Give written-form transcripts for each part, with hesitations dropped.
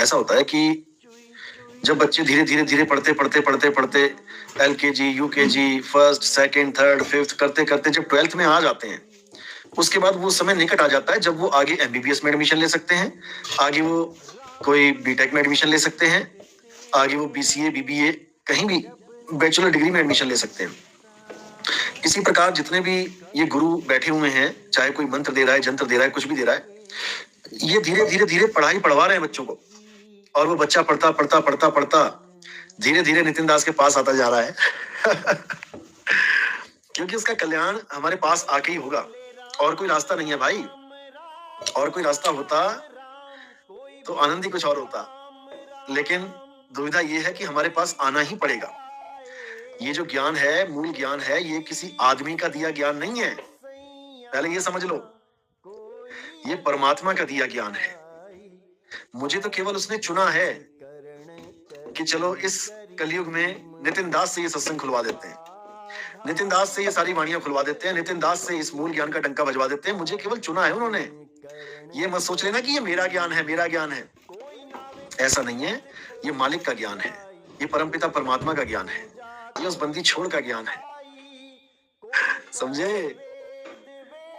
ऐसा होता है कि जब बच्चे धीरे धीरे धीरे पढ़ते LKG, UKG, first, second, third, fifth करते करते जब 12th में आ जाते हैं, उसके बाद वो समय निकट आ जाता है जब वो आगे MBBS में एडमिशन ले सकते हैं, आगे वो कोई B.Tech में एडमिशन ले सकते हैं, आगे वो BCA, BBA कहीं भी बैचलर डिग्री में एडमिशन ले सकते हैं। इसी प्रकार जितने भी ये गुरु बैठे हुए हैं, चाहे कोई मंत्र दे रहा है, जंत्र दे रहा है, कुछ भी दे रहा है, ये धीरे धीरे धीरे पढ़ाई पढ़वा रहे हैं बच्चों को, और वो बच्चा पढ़ता धीरे धीरे नितिन दास के पास आता जा रहा है क्योंकि उसका कल्याण हमारे पास आके ही होगा, और कोई रास्ता नहीं है भाई। और कोई रास्ता होता तो आनंद ही कुछ और होता, लेकिन दुविधा ये है कि हमारे पास आना ही पड़ेगा। ये जो ज्ञान है, मूल ज्ञान है, ये किसी आदमी का दिया ज्ञान नहीं है, पहले ये समझ लो। ये परमात्मा का दिया ज्ञान है। मुझे तो केवल उसने चुना है कि चलो इस कलयुग में नितिन दास से ये सत्संग खुलवा देते हैं, नितिन दास से ये सारी वाणियां खुलवा देते हैं, नितिन दास से इस मूल ज्ञान का डंका बजवा देते हैं। मुझे केवल चुना है उन्होंने। ये मत सोच लेना कि ये मेरा ज्ञान है, मेरा ज्ञान है, ऐसा नहीं है। ये मालिक का ज्ञान है, ये परमपिता परमात्मा का ज्ञान है, ये उस बंदी छोड़ का ज्ञान है। समझे?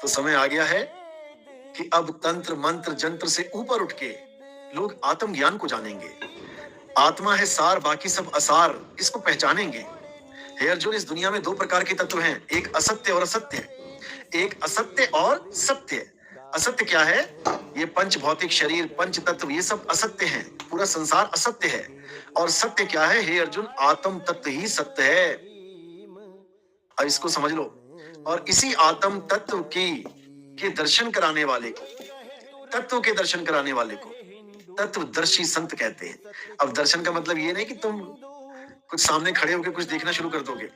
तो समय आ गया है कि अब तंत्र मंत्र जंत्र से ऊपर उठ के लोग आत्म ज्ञान को जानेंगे। आत्मा है सार, बाकी सब असार, इसको पहचानेंगे। हे अर्जुन, इस दुनिया में दो प्रकार के तत्व हैं, एक असत्य और असत्य। एक असत्य और सत्य। असत्य क्या है? ये पंच भौतिक शरीर, पंच तत्व, ये सब असत्य हैं, पूरा संसार असत्य है। और सत्य क्या है? हे अर्जुन, आत्म तत्व ही सत्य है। अब इसको समझ लो। और इसी आत्म तत्व के दर्शन कराने वाले को, तत्व के दर्शन कराने वाले को तत्वदर्शी संत कहते हैं। अब दर्शन का मतलब ये नहीं कि तुम कुछ सामने खड़े होकर कुछ देखना शुरू कर दोगे,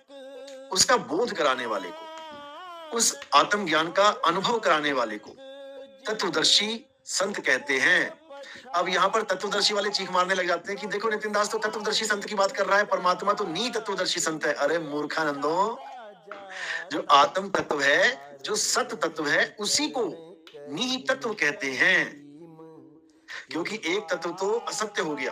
उसका बोध कराने वाले को, उस आत्म ज्ञान का अनुभव कराने वाले को तत्वदर्शी संत कहते हैं। अब यहाँ पर तत्वदर्शी वाले चीख मारने लग जाते हैं कि देखो नितिन दास तो तत्वदर्शी संत की बात कर रहा है, परमात्मा तो नी तत्वदर्शी संत है। अरे मूर्खानंदो, जो आत्म तत्व है, जो सत तत्व है, उसी को नी तत्व कहते हैं। क्योंकि एक तत्व तो असत्य हो गया,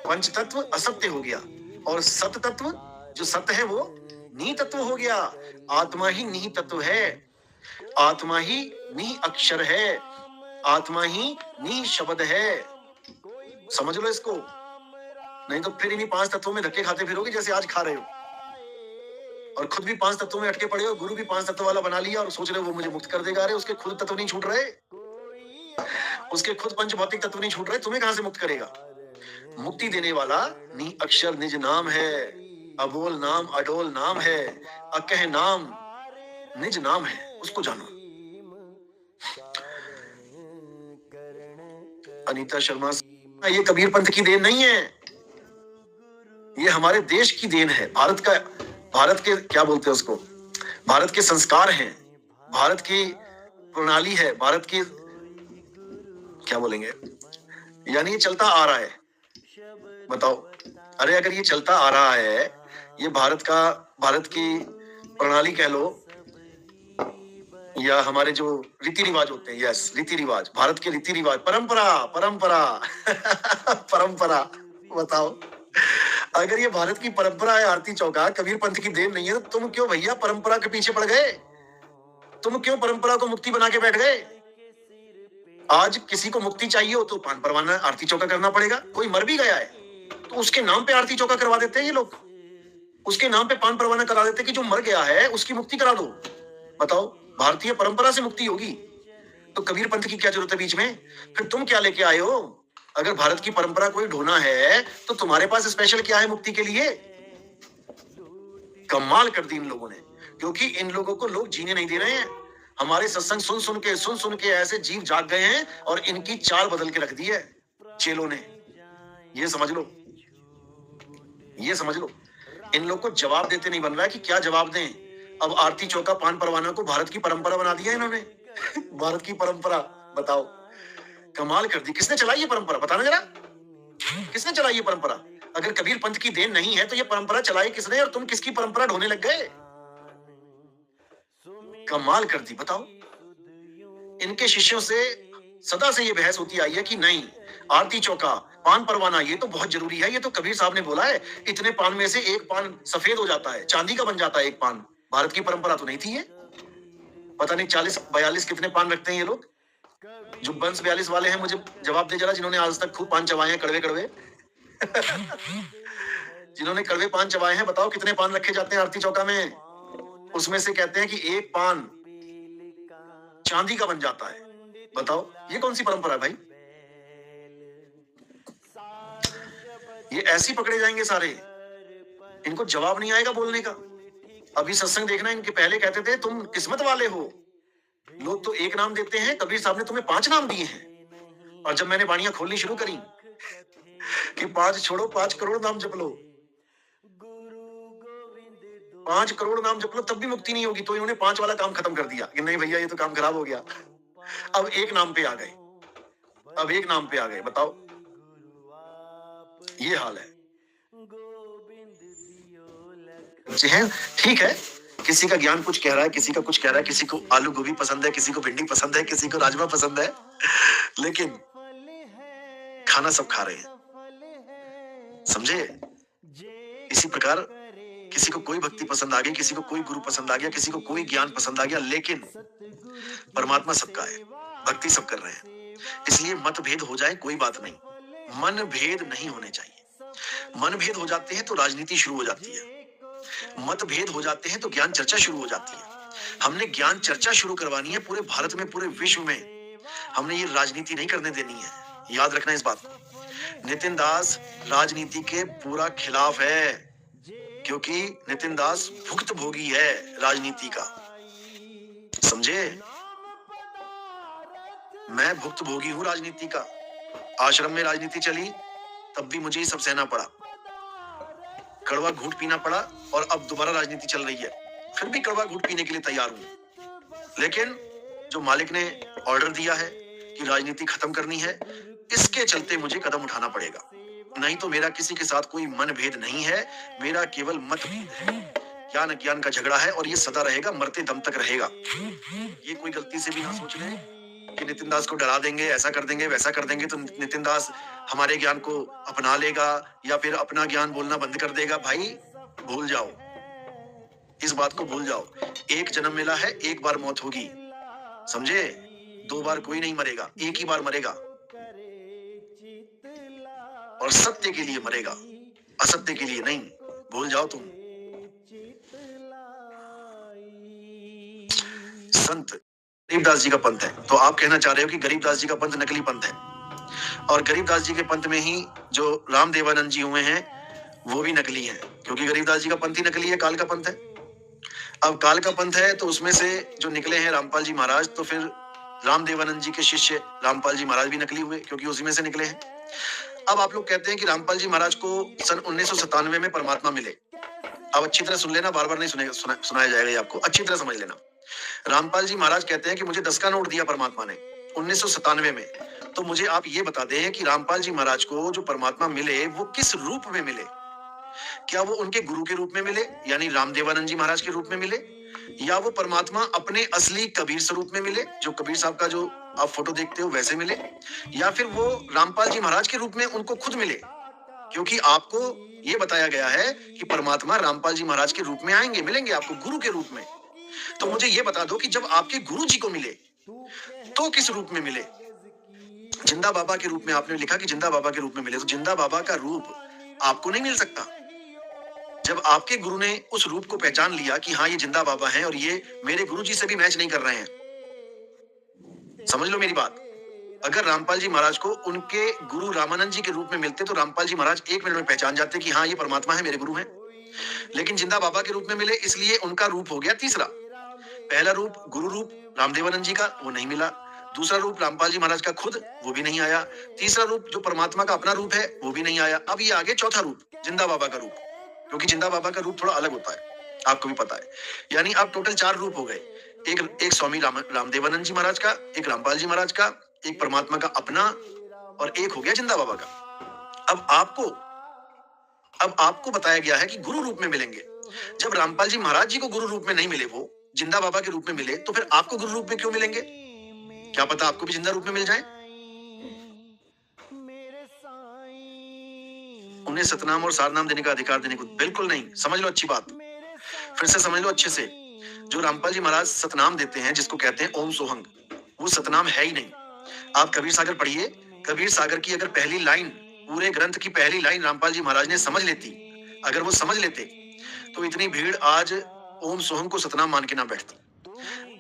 पंच तत्व असत्य हो गया, और सत तत्व जो सत्य है वो नी तत्व हो गया। आत्मा ही नी तत्व है, आत्मा ही नी अक्षर है, आत्मा ही नी शब्द है। समझ लो इसको, नहीं तो फिर इन्हीं पांच तत्वों में धक्के खाते फिरोगे जैसे आज खा रहे हो, और खुद भी पांच तत्वों में अटके पड़े हो। गुरु भी पांच तत्व वाला बना लिया और सोच रहे हो वो मुझे मुक्त कर देगा। अरे उसके खुद तत्व नहीं छूट रहे, उसके खुद पंच भौतिक तत्व नहीं छूट रहे, तुम्हें कहां से मुक्त करेगा? मुक्ति देने वाला नी अक्षर निज नाम है, अबोल नाम अडोल नाम है, अकह नाम निज नाम है, उसको जानो। अनीता शर्मा, ये कबीर पंथ की देन नहीं है, ये हमारे देश की देन है। भारत के क्या बोलते हैं उसको, भारत के संस्कार हैं, भारत की प्रणाली है, भारत की क्या बोलेंगे, यानी ये चलता आ रहा है। बताओ, अरे अगर ये चलता आ रहा है, ये भारत की प्रणाली कह लो, या हमारे जो रीति रिवाज होते हैं, यस रीति रिवाज, भारत के रीति रिवाज, परंपरा परंपरा। बताओ, अगर ये भारत की परंपरा है आरती चौका, कबीर पंथ की देन नहीं है, तो तुम क्यों भैया परंपरा के पीछे पड़ गए? तुम क्यों परंपरा को मुक्ति बना के बैठ गए? आज किसी को मुक्ति चाहिए हो तो पान परवाना आरती चौका करना पड़ेगा। कोई मर भी गया है तो उसके नाम पे आरती चौका करवा देते हैं ये लोग, उसके नाम पे पान परवाना करा देते हैं कि जो मर गया है उसकी मुक्ति करा दो। बताओ, भारतीय परंपरा से मुक्ति होगी तो कबीर पंथ की क्या जरूरत है बीच में? फिर तुम क्या लेके आए हो? अगर भारत की परंपरा कोई ढोना है तो तुम्हारे पास स्पेशल क्या है मुक्ति के लिए? कमाल कर दी इन लोगों ने, क्योंकि इन लोगों को लोग जीने नहीं दे रहे हैं। हमारे सत्संग सुन सुन के ऐसे जीव जाग गए हैं और इनकी चाल बदल के रख दी है चेलों ने। ये समझ लो, ये समझ लो। इन लोग को जवाब देते नहीं बन रहा है कि क्या जवाब दें। अब आरती चौका पान परवाना को भारत की परंपरा बना दिया इन्होंने भारत की परंपरा, बताओ कमाल कर दी। किसने चलाई ये परंपरा? बताना जरा, किसने चलाई ये परंपरा? अगर कबीर पंथ की देन नहीं है तो ये परंपरा चलाई किसने, और तुम किसकी परंपरा ढोने लग गए? कमाल कर दी। बताओ, इनके शिष्यों से सदा से ये बहस होती आई है कि नहीं, आरती चौका पान परवाना ये तो बहुत जरूरी है, ये तो कबीर साहब ने बोला है, इतने पान में से एक पान सफेद हो जाता है, चांदी का बन जाता है एक पान। भारत की परंपरा तो नहीं थी ये। पता नहीं 40-42 कितने पान रखते हैं ये लोग। जो बंस 42 वाले हैं मुझे जवाब दे जरा, जिन्होंने आज तक खूब पान चबाए हैं, कड़वे कड़वे जिन्होंने कड़वे पान चबाए हैं, बताओ कितने पान रखे जाते हैं आरती चौका में। उसमें से कहते हैं कि एक पान चांदी का बन जाता है। बताओ ये कौन सी परंपरा है भाई। ये ऐसी पकड़े जाएंगे सारे, इनको जवाब नहीं आएगा बोलने का। अभी सत्संग देखना, इनके पहले कहते थे तुम किस्मत वाले हो, लोग तो एक नाम देते हैं, कबीर साहब ने तुम्हें 5 नाम दिए हैं। और जब मैंने वाणियां खोलनी शुरू करी कि 5 छोड़ो 5 करोड़ नाम जप लो, 5 करोड़ नाम जप लो तब भी मुक्ति नहीं होगी, तो इन्होंने 5 वाला काम खत्म कर दिया कि नहीं भैया ये तो काम खराब हो गया। अब एक नाम पे आ गए, अब एक नाम पे आ गए। बताओ ये हाल है। ठीक है, किसी का ज्ञान कुछ कह रहा है, किसी का कुछ कह रहा है, किसी को आलू गोभी पसंद है, किसी को भिंडी पसंद है, किसी को राजमा पसंद है, लेकिन खाना सब खा रहे हैं। समझे? इसी प्रकार किसी को कोई भक्ति पसंद आ गई, किसी को कोई गुरु पसंद आ गया, किसी को कोई ज्ञान पसंद आ गया, लेकिन परमात्मा सबका है, भक्ति सब कर रहे हैं। इसलिए मतभेद हो जाए कोई बात नहीं, मन भेद नहीं होने चाहिए। मनभेद हो जाते हैं तो राजनीति शुरू हो जाती है, मतभेद हो जाते हैं तो ज्ञान चर्चा शुरू हो जाती है। हमने ज्ञान चर्चा शुरू करवानी है पूरे भारत में, पूरे विश्व में। हमने ये राजनीति नहीं करने देनी है, याद रखना इस बात को। नितिन दास राजनीति के पूरा खिलाफ है, क्योंकि नितिन दास भुक्तभोगी है राजनीति का। समझे? मैं भुक्तभोगी हूं राजनीति का। आश्रम में राजनीति चली तब भी मुझे ही सब सहना पड़ा, कड़वा घूंट पीना पड़ा, और अब दोबारा राजनीति चल रही है, फिर भी कड़वा घूंट पीने के लिए तैयार हूं। लेकिन जो मालिक ने ऑर्डर दिया है कि राजनीति खत्म करनी है, इसके चलते मुझे कदम उठाना पड़ेगा। नहीं तो मेरा किसी के साथ कोई मनभेद नहीं है, मेरा केवल मतभेद है। ज्ञान अज्ञान का झगड़ा है, और ये सदा रहेगा, मरते दम तक रहेगा। ये कोई गलती से भी ना सोच ले कि नितिन दास को डरा देंगे, ऐसा कर देंगे, वैसा कर देंगे तो नितिन दास हमारे ज्ञान को अपना लेगा या फिर अपना ज्ञान बोलना बंद कर देगा। भाई भूल जाओ, इस बात को भूल जाओ। एक जन्म मिला है, एक बार मौत होगी। समझे? 2 बार कोई नहीं मरेगा, एक ही बार मरेगा, और सत्य के लिए मरेगा, असत्य के लिए नहीं। भूल जाओ तुम। संत गरीबदास जी का पंथ है, तो आप कहना चाह रहे हो कि गरीबदास जी का पंथ नकली पंथ है, और गरीबदास जी के पंथ में ही जो रामदेवानंद जी हुए हैं वो भी नकली हैं, क्योंकि गरीबदास जी का पंथ ही नकली है, काल का पंथ है। अब काल का पंथ है तो उसमें से जो निकले हैं रामपाल जी महाराज, तो फिर रामदेवानंद जी के शिष्य रामपाल जी महाराज भी नकली हुए, क्योंकि उसी में से निकले हैं। अब आप लोग कहते हैं कि रामपाल जी महाराज को सन 1997 में परमात्मा मिले। अब अच्छी तरह सुन लेना, बार बार नहीं सुनाया जाएगा ये आपको, अच्छी तरह समझ लेना। रामपाल जी महाराज कहते हैं कि मुझे 10 का नोट दिया परमात्मा ने 1997 में। तो मुझे आप ये बता दें कि रामपाल जी महाराज को जो परमात्मा मिले वो किस रूप में मिले? क्या वो उनके गुरु के रूप में मिले, यानी रामदेवानंद जी महाराज के रूप में मिले, या वो परमात्मा अपने असली कबीर स्वरूप में मिले, जो कबीर साहब का जो आप फोटो देखते हो वैसे मिले, या फिर वो रामपाल जी महाराज के रूप में उनको खुद मिले? क्योंकि आपको ये बताया गया है कि परमात्मा रामपाल जी महाराज के रूप में आएंगे, मिलेंगे आपको गुरु के रूप में। तो मुझे ये बता दो कि जब आपके गुरु जी को मिले तो किस रूप में मिले? जिंदा बाबा के रूप में आपने लिखा कि जिंदा बाबा के रूप में मिले, तो जिंदा बाबा का रूप आपको नहीं मिल सकता। जब आपके गुरु ने उस रूप को पहचान लिया कि हाँ ये जिंदा बाबा हैं और ये मेरे गुरु जी से भी मैच नहीं कर रहे हैं, समझ लो मेरी बात। अगर रामपाल जी महाराज को उनके गुरु रामानंद जी के रूप में मिलते तो रामपाल जी महाराज 1 मिनट में पहचान जाते कि हाँ ये परमात्मा है, मेरे गुरु हैं। लेकिन जिंदा बाबा के रूप में मिले, इसलिए उनका रूप हो गया तीसरा। पहला रूप गुरु रूप रामदेवानंद जी का, वो नहीं मिला। दूसरा रूप रामपाल जी महाराज का खुद, वो भी नहीं आया। तीसरा रूप जो परमात्मा का अपना रूप है वो भी नहीं आया। अब ये आगे चौथा रूप, जिंदा बाबा का रूप, क्योंकि जिंदा बाबा का रूप थोड़ा अलग होता है, आपको भी पता है। यानी अब टोटल 4 रूप हो गए, एक स्वामी रामदेवानंद जी महाराज का, एक रामपाल जी महाराज का, एक परमात्मा का अपना, और एक हो गया जिंदा बाबा का। अब आपको बताया गया है कि गुरु रूप में मिलेंगे। जब रामपाल जी महाराज जी को गुरु रूप में नहीं मिले, वो जिंदा बाबा के रूप में मिले, तो फिर आपको गुरु रूप में क्यों मिलेंगे? क्या पता आपको भी जिंदा रूप में मिल जाए। उन्हें सतनाम और सारनाम देने का अधिकार देने को बिल्कुल नहीं। समझ लो अच्छी बात, फिर से समझ लो अच्छे से। जो रामपाल जी महाराज सतनाम देते हैं, जिसको कहते हैं ओम सोहंग, वो सतनाम है ही नहीं। आप कबीर सागर पढ़िए, कबीर सागर की अगर पहली लाइन, पूरे ग्रंथ की पहली लाइन रामपाल जी महाराज ने समझ लेती, अगर वो समझ लेते, तो इतनी भीड़ आज ओम सोहंग को सतनाम मान के ना बैठती।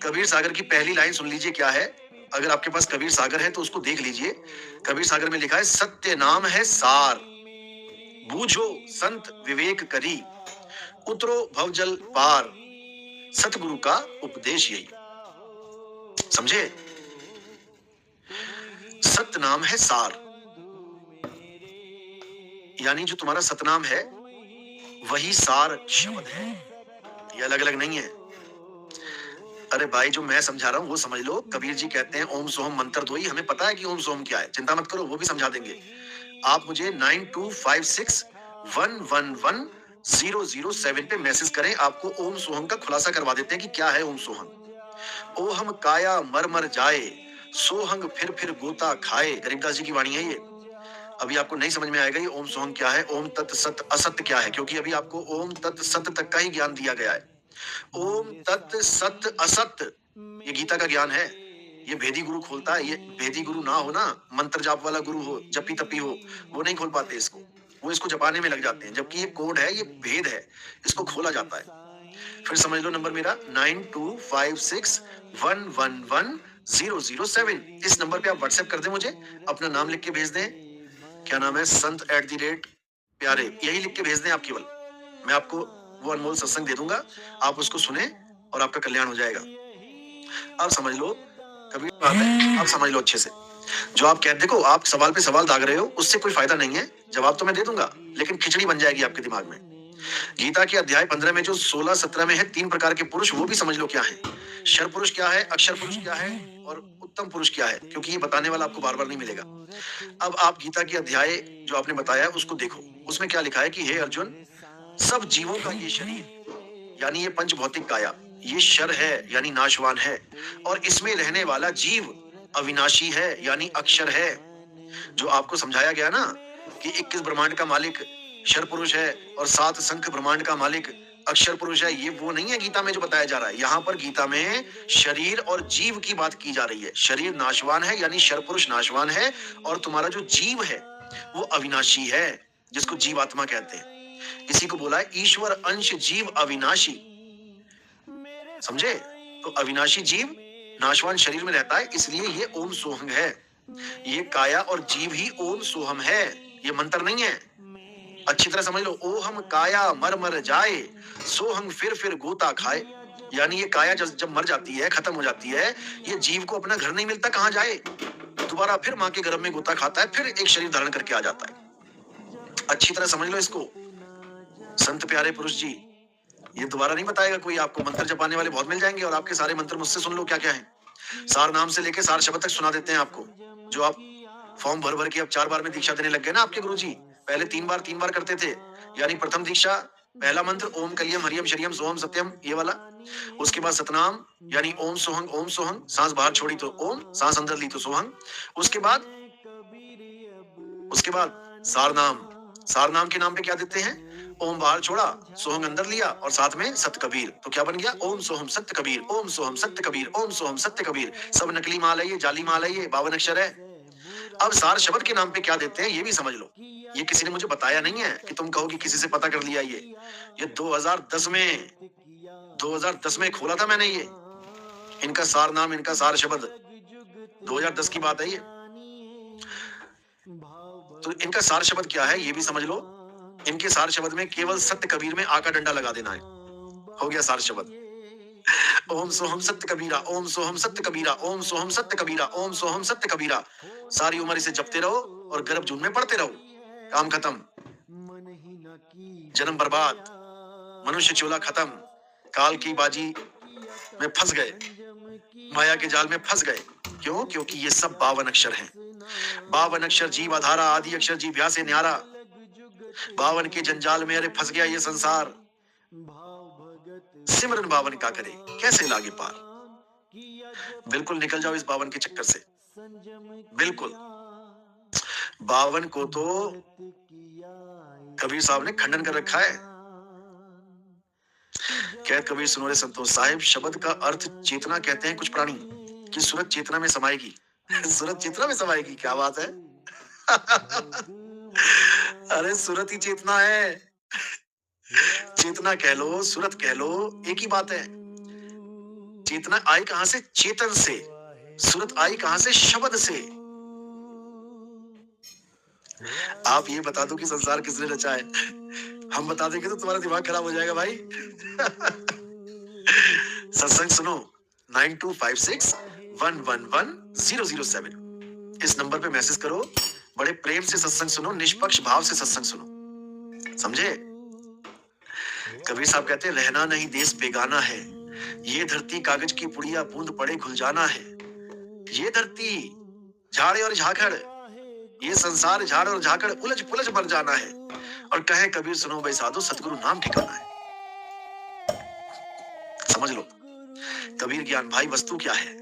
कबीर सागर की पहली लाइन सुन लीजिए क्या है। अगर आपके पास कबीर सागर है तो उसको देख लीजिए। कबीर सागर में लिखा है, सत्य नाम है सार, बूझो संत विवेक करी, उतरो भवजल पार, सतगुरु का उपदेश यही। समझे? सत्य नाम है सार, यानी जो तुम्हारा सतनाम है वही सार शब्द है, ये अलग अलग नहीं है। अरे भाई, जो मैं समझा रहा हूं वो समझ लो। कबीर जी कहते हैं ओम सोहम मंत्र दो ही, हमें पता है कि ओम सोहम क्या है, चिंता मत करो, वो भी समझा देंगे। आप मुझे 9256111007 पे मैसेज करें, आपको ओम सोहम का खुलासा करवा देते हैं कि क्या है ओम सोहम। ओहम काया मर मर जाए, सोहंग फिर गोता खाए, गरीबदास जी की वाणी है ये। अभी आपको नहीं समझ में आएगा ये ओम सोहम क्या है, ओम तत् सत असत्य क्या है, क्योंकि अभी आपको ओम तत् सत्य तक का ही ज्ञान दिया गया है। ओम तत् सत्य असत्य ये गीता का ज्ञान है, ये भेदी गुरु खोलता है। ये भेदी गुरु ना हो ना, मंत्र जाप वाला गुरु हो, जपी तपी हो, वो नहीं खोल पाते इसको, वो इसको जपाने में लग जाते हैं, जबकि ये कोड है, ये भेद है, इसको खोला जाता है। फिर समझ लो नंबर मेरा 9256111007। इस नंबर पे आप व्हाट्सएप कर दें, मुझे अपना नाम लिख के भेज दें, क्या नाम है, संत@प्यारे, यही लिख के भेज दें आप केवल। मैं आपको वो अनमोल सत्संग दे दूंगा, आप उसको सुने और आपका कल्याण हो जाएगा। अब समझ लो, कभी बात है, आप समझ लो अच्छे से। जो आप कहते, देखो आप सवाल पे सवाल दाग रहे हो, उससे कोई फायदा नहीं है, जवाब तो मैं दे दूंगा, लेकिन खिचड़ी बन जाएगी आपके दिमाग में। गीता के अध्याय 15 में जो 16-17 में है 3 प्रकार के पुरुष, वो भी समझ लो क्या है। क्षर पुरुष क्या है, अक्षर पुरुष क्या है और उत्तम पुरुष क्या है, क्योंकि ये बताने वाला आपको बार बार नहीं मिलेगा। अब आप गीता के अध्याय जो आपने बताया उसको देखो, उसमें क्या लिखा है कि हे अर्जुन, सब जीवों का ये शरीर यानी ये पंच भौतिक काया, ये शर है यानी नाशवान है, और इसमें रहने वाला जीव अविनाशी है यानी अक्षर है। जो आपको समझाया गया ना कि 21 ब्रह्मांड का मालिक क्षर पुरुष है और 7 संख्य ब्रह्मांड का मालिक अक्षर पुरुष है, ये वो नहीं है गीता में जो बताया जा रहा है। यहाँ पर गीता में शरीर और जीव की बात की जा रही है। शरीर नाशवान है यानी क्षर पुरुष नाशवान है, और तुम्हारा जो जीव है वो अविनाशी है, जिसको जीवात्मा कहते हैं। इसी को बोला है ईश्वर अंश जीव अविनाशी। समझे? तो अविनाशी जीव नाशवान शरीर में रहता है, इसलिए ये ओम सोहम है। ये काया और जीव ही ओम सोहम है, ये मंत्र नहीं है। अच्छी तरह समझ लो, ओहम काया मर मर जाए, सोहम फिर गोता खाए, यानी ये काया जब मर जाती है, खत्म हो जाती है, ये जीव को अपना घर नहीं मिलता, कहाँ जाए, दोबारा फिर माँ के गर्भ में गोता खाता है, फिर एक शरीर धारण करके आ जाता है। अच्छी तरह समझ लो इसको संत प्यारे पुरुष जी, ये दोबारा नहीं बताएगा कोई आपको। मंत्र जपाने वाले बहुत मिल जाएंगे, और आपके सारे मंत्र मुझसे सुन लो क्या क्या है। सार नाम से लेके सार शब्द तक सुना देते हैं आपको। जो आप फॉर्म भर भर के अब 4 बार में दीक्षा देने लग गए ना आपके गुरुजी, पहले 3 बार करते थे। यानी प्रथम दीक्षा पहला मंत्र ओम कलियम हरियम शरियम सोहम सत्यम, ये वाला। उसके बाद सतनाम यानी ओम सोहंग, सांस बाहर छोड़ी तो ओम, सांस अंदर ली तो सोहंग। उसके बाद सार नाम के नाम पे क्या देते हैं, ओम बाहर छोड़ा, सोहंग अंदर लिया, और साथ में सत्य कबीर, तो क्या बन गया, ओम सोहम सत्य कबीर, ओम सोहम सत्य कबीर, ओम सोहम सत्य कबीर। सब नकली माल है ये, जाली माल है ये, 52 अक्षर है। अब सार शब्द के नाम पे क्या देते हैं ये भी समझ लो। ये किसी ने मुझे बताया नहीं है कि तुम कहो कि किसी से पता कर लिया। ये 2010 में खोला था मैंने ये, इनका सार नाम, इनका सार शब्द 2010 की बात है ये। तो इनका सार शब्द क्या है ये भी समझ लो। इनके सार शब्द में केवल सत्य कबीर में आका डंडा लगा देना है, हो गया सार शब्द। ओम सोहम सत्य कबीरा, ओम सोहम सत्य कबीरा, ओम सोहम सत्य कबीरा, ओम सोहम सत्य कबीरा। सारी उम्र इसे जपते रहो और गर्भ जून में पढ़ते रहो, काम खत्म, जन्म बर्बाद, मनुष्य चोला खत्म, काल की बाजी में फंस गए, माया के जाल में फंस गए। क्यों? क्योंकि ये सब 52 अक्षर हैं। 52 अक्षर जीव आधारा, आदि अक्षर जीभ्या से न्यारा। 52 के जंजाल में अरे फंस गया ये संसार, सिमरन 52 का करे कैसे लागे पार। बिल्कुल निकल जाओ इस 52 के चक्कर से, बिल्कुल। 52 को तो कबीर साहब ने खंडन कर रखा है। कह कबीर सुनो रे संतोष साहिब, शब्द का अर्थ चेतना कहते हैं कुछ प्राणी कि सूरत चेतना में समाएगी। सूरत चेतना में समाएगी, क्या बात है। अरे सूरत ही चेतना है। चेतना कह लो, सूरत कह लो, एक ही बात है। चेतना आई कहां से? चेतन से। सूरत आई कहां से? शब्द से। आप ये बता दो कि संसार किसने रचा है, हम बता देंगे तो तुम्हारा दिमाग खराब हो जाएगा भाई। सत्संग सुनो 9256111007 इस नंबर पे मैसेज करो। बड़े प्रेम से सत्संग सुनो, निष्पक्ष भाव से सत्संग सुनो, समझे। कबीर साहब कहते हैं रहना नहीं देश बेगाना है, ये धरती कागज की पुड़िया बूंद पड़े घुल जाना है। ये धरती झाड़े और झाखड़, ये संसार झाड़ और झाकड़ उलझ पुलझ मर जाना है। और कहे कबीर सुनो भाई साधु, सतगुरु नाम ठिकाना है। समझ लो कबीर ज्ञान भाई। वस्तु क्या है?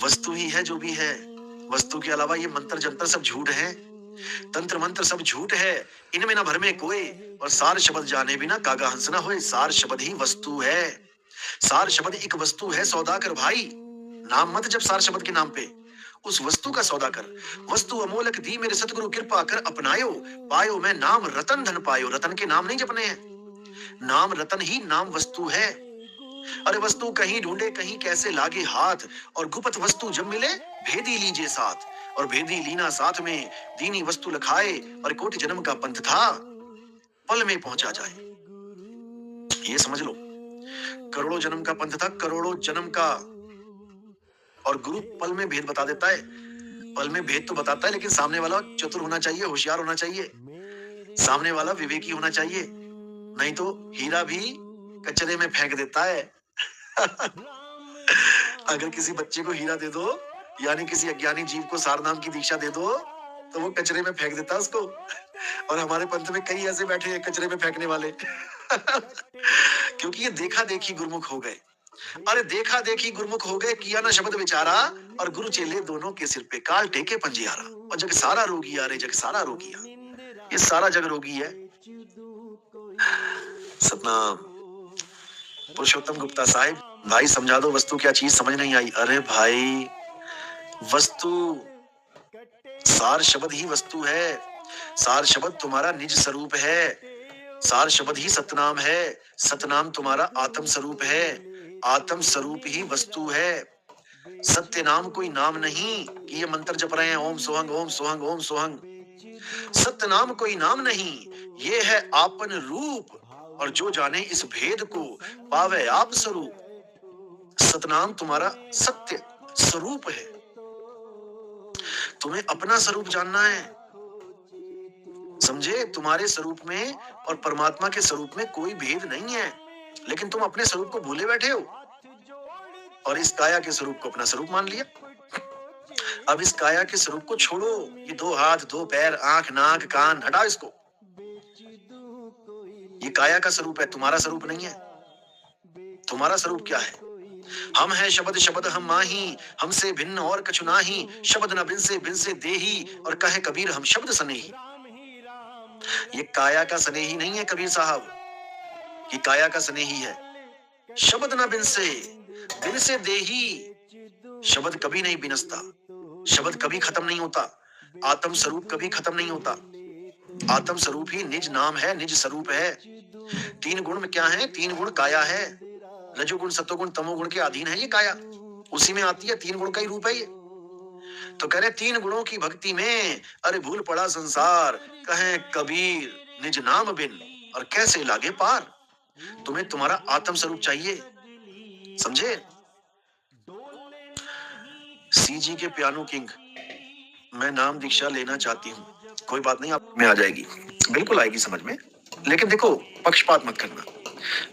वस्तु ही है जो भी है। वस्तु के अलावा ये मंत्र जंतर सब झूठ है, तंत्र मंत्र सब झूठ है, इनमें ना भर में कोई। और सार शब्द जाने बिना कागा हंस ना होए। सार शब्द ही वस्तु है। सार शब्द एक वस्तु है। सौदा कर भाई, नाम मत जब सार शब्द के नाम पे, उस वस्तु का सौदा कर। वस्तु अमोलक दी मेरे सतगुरु कृपा कर अपनायो, पायो मैं नाम रतन धन पायो। रतन के नाम नहीं जपने हैं, नाम रतन ही नाम वस्तु है। अरे वस्तु कहीं ढूंढे कहीं कैसे लागे हाथ, और गुप्त वस्तु जब मिले भेदी लीजिए साथ। और भेदी लीना साथ में दीनी वस्तु लखाए, और कोटि जन्म का पंथ था पल में पहुंचा जाए। ये समझ लो, करोड़ों जन्म का पंथ था, करोड़ों जन्म का। और गुरु पल में भेद बता देता है। पल में भेद तो बताता है, लेकिन सामने वाला चतुर होना चाहिए, होशियार होना चाहिए, सामने वाला विवेकी होना चाहिए, नहीं तो हीरा भी कचरे में फेंक देता है। अगर किसी बच्चे को हीरा दे दो, यानी किसी अज्ञानी जीव को सार नाम की दीक्षा दे दो, तो वो कचरे में फेंक देता है उसको। और हमारे पंथ में कई ऐसे बैठे हैं कचरे में फेंकने वाले। क्योंकि ये देखा देखी गुरुमुख हो गए। अरे देखा देखी गुरुमुख हो गए, किया ना शब्द विचारा, और गुरु चेले दोनों के सिर पे काल टेके पंजियारा। और जग सारा रोगी, अरे जग सारा रोगी, ये सारा जग रोगी है। सतनाम। पुरुषोत्तम गुप्ता साहिब, भाई समझा दो वस्तु क्या चीज, समझ नहीं आई। अरे भाई वस्तु, सार शब्द ही वस्तु है। सार शब्द तुम्हारा निज स्वरूप है। सार शब्द ही सतनाम है। सतनाम तुम्हारा आत्म स्वरूप है। आत्म स्वरूप ही वस्तु है। सत्य नाम कोई नाम नहीं कि ये मंत्र जप रहे हैं ओम सोहंग ओम सोहंग ओम सोहंग। सत्य नाम कोई नाम नहीं, ये है आपन रूप। और जो जाने इस भेद को पावे आप स्वरूप। सतनाम तुम्हारा सत्य स्वरूप है। तुम्हें अपना स्वरूप जानना है, समझे। तुम्हारे स्वरूप में और परमात्मा के स्वरूप में कोई भेद नहीं है, लेकिन तुम अपने स्वरूप को भूले बैठे हो और इस काया के स्वरूप को अपना स्वरूप मान लिया। अब इस काया के स्वरूप को छोड़ो। ये दो हाथ, दो पैर, आंख, नाक, कान, हटाओ इसको। ये काया का स्वरूप है, तुम्हारा स्वरूप नहीं है। तुम्हारा स्वरूप क्या है? हम है शब्द, शब्द हम माही, हमसे भिन्न और कछु नाही। शब्द न बिन से देही, और कहे कबीर हम शब्द सनेही। ये काया का स्नेही नहीं है कबीर साहब, ये काया का स्नेही है। शब्द न बिन से देही। शब्द कभी नहीं बिनसता, शब्द कभी खत्म नहीं होता, आत्म स्वरूप कभी खत्म नहीं होता। आत्म स्वरूप ही निज नाम है, निज स्वरूप है। तीन गुण में क्या है? तीन गुण काया है। रजोगुण, सतोगुण, तमोगुण के अधीन है ये काया, उसी में आती है। तीन गुण का ही रूप है ये। तो कह रहे तीन गुणों की भक्ति में अरे भूल पड़ा संसार। कहे कबीर निज नाम बिन, और कैसे लागे पार। तुम्हें तुम्हारा आत्म स्वरूप चाहिए, समझे। सीजी के पियानो किंग, मैं नाम दीक्षा लेना चाहती हूँ। कोई बात नहीं, आप में आ जाएगी, बिल्कुल आएगी समझ में। लेकिन देखो पक्षपात मत करना।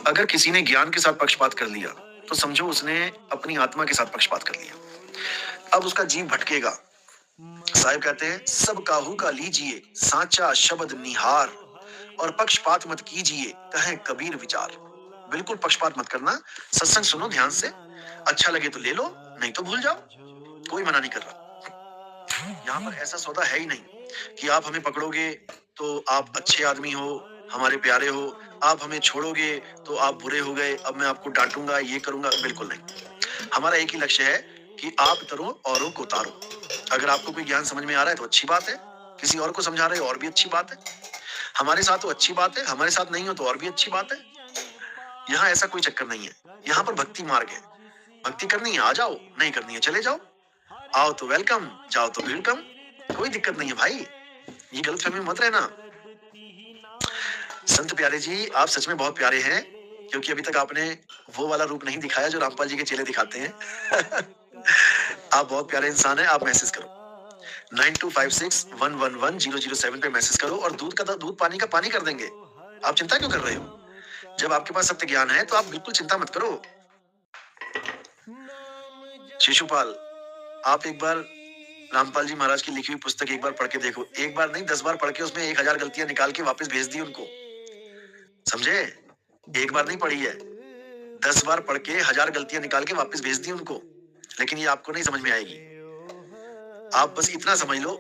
अगर किसी ने ज्ञान के साथ पक्षपात कर लिया तो समझो उसने अपनी आत्मा के साथ पक्षपात कर लिया। अब उसका जीव भटकेगा। साहिब कहते हैं सब काहू का लीजिए सांचा शब्द निहार, और पक्षपात मत कीजिए कहे कबीर विचार। बिल्कुल पक्षपात मत करना। सत्संग सुनो ध्यान से, अच्छा लगे तो ले लो, नहीं तो भूल जाओ, कोई मना नहीं कर रहा। यहाँ पर ऐसा सौदा है ही नहीं कि आप हमें पकड़ोगे तो आप अच्छे आदमी हो, हमारे प्यारे हो, आप हमें छोड़ोगे तो आप बुरे हो गए, अब मैं आपको डांटूंगा, ये करूंगा। बिल्कुल नहीं। हमारा एक ही लक्ष्य है कि आप तरो औरों को उतारो। अगर आपको कोई ज्ञान समझ में आ रहा है तो अच्छी बात है, किसी और को समझा रहे हो और भी अच्छी बात है, हमारे साथ तो अच्छी बात है, हमारे साथ नहीं हो तो और भी अच्छी बात है। यहाँ ऐसा कोई चक्कर नहीं है, यहाँ पर भक्ति मार्ग है। भक्ति करनी है आ जाओ, नहीं करनी है चले जाओ, आओ तो वेलकम, जाओ तो वेलकम, कोई दिक्कत नहीं है भाई, ये गलतफहमी में मत रहना। संत प्यारे जी, आप सच में बहुत प्यारे हैं, क्योंकि अभी तक आपने वो वाला रूप नहीं दिखाया जो रामपाल जी के चेले दिखाते हैं। आप बहुत प्यारे इंसान हैं। आप मैसेज करो 9256111007 पे मैसेज करो और दूध पानी का पानी कर देंगे। आप चिंता क्यों कर रहे हो? जब आपके पास सत्य ज्ञान है तो आप बिल्कुल चिंता मत करो। शिशुपाल, आप एक बार रामपाल जी महाराज की लिखी हुई पुस्तक एक बार पढ़ के देखो। एक बार नहीं 10 बार पढ़ के उसमें 1000 गलतियां निकाल के वापस भेज दी उनको, समझे? एक बार नहीं पढ़ी है, 10 बार पढ़ के 1000 गलतियां निकाल के वापस भेज दी उनको। लेकिन ये आपको नहीं समझ में आएगी। आप बस इतना समझ लो,